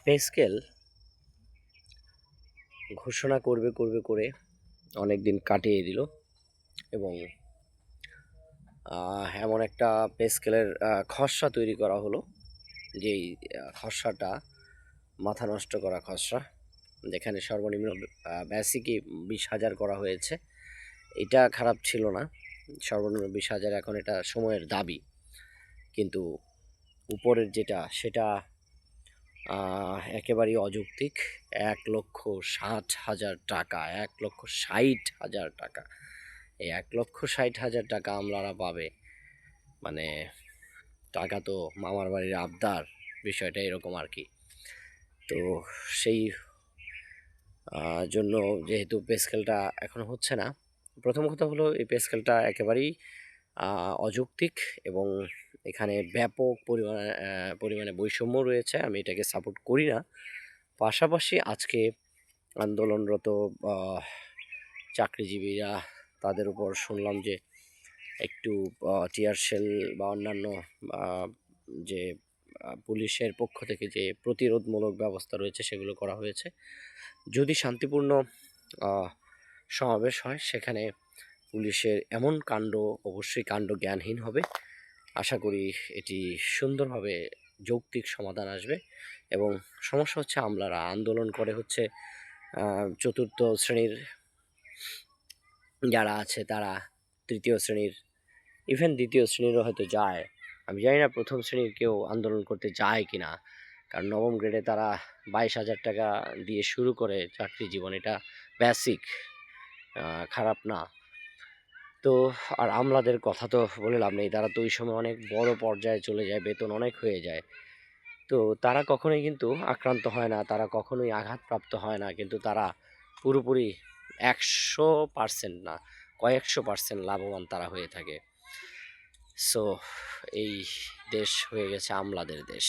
Pay scale ঘোষণা করবে করবে করে অনেক দিন কাটিয়ে দিল এবং এমন একটা পে স্কেলের খসড়া তৈরি করা হলো, যেই খসড়াটা মাথা নষ্ট করা খসড়া, যেখানে সর্বনিম্ন বেসিকই 20,000 করা হয়েছে। এটা খারাপ ছিল না, সর্বনিম্ন 20,000 এখন এটা সময়ের দাবি, কিন্তু উপরের যেটা সেটা একেবারেই অযৌক্তিক। 1,60,000 টাকা, 1,60,000 টাকা, এই 1,60,000 টাকা আমলারা পাবে মানে টাকা তো মামার বাড়ির আবদার, বিষয়টা এরকম আর কি। তো সেই জন্য যেহেতু পে স্কেলটা এখনো হচ্ছে না, প্রথম কথা হলো এই পে স্কেলটা একেবারেই অযৌক্তিক এবং এখানে ব্যাপক পরিমাণে বৈষম্য রয়েছে। আমি এটাকে সাপোর্ট করি না। পাশাপাশি আজকে আন্দোলনরত চাকরিজীবীরা, তাদের উপর শুনলাম যে একটু টিয়ার শেল বা অন্যান্য যে পুলিশের পক্ষ থেকে যে প্রতিরোধমূলক ব্যবস্থা রয়েছে সেগুলো করা হয়েছে। যদি শান্তিপূর্ণ সমাবেশ হয়, সেখানে পুলিশের এমন কাণ্ড অবশ্যই কাণ্ড জ্ঞানহীন হবে। আশা করি এটি সুন্দরভাবে যৌক্তিক সমাধান আসবে। এবং সমস্যা হচ্ছে আমলারা আন্দোলন করে হচ্ছে চতুর্থ শ্রেণীর যারা আছে তারা, তৃতীয় শ্রেণীর, ইভেন দ্বিতীয় শ্রেণীরও হয়তো যায়। আমি জানি না প্রথম শ্রেণীর কেউ আন্দোলন করতে যায় কি না, কারণ নবম গ্রেডে তারা 22,000 টাকা দিয়ে শুরু করে চাকরি জীবন, এটা বেসিক, খারাপ না। তো আর আমলাদের কথা তো বলে লাভ নেই, তারা তো ওই সময় অনেক বড় পর্যায়ে চলে যায়, বেতন অনেক হয়ে যায়। তো তারা কখনোই কিন্তু আক্রান্ত হয় না, তারা কখনোই আঘাতপ্রাপ্ত হয় না, কিন্তু তারা পুরোপুরি 100% না, কয়েকশো পার্সেন্ট লাভবান তারা হয়ে থাকে। সো এই দেশ হয়ে গেছে আমলাদের দেশ।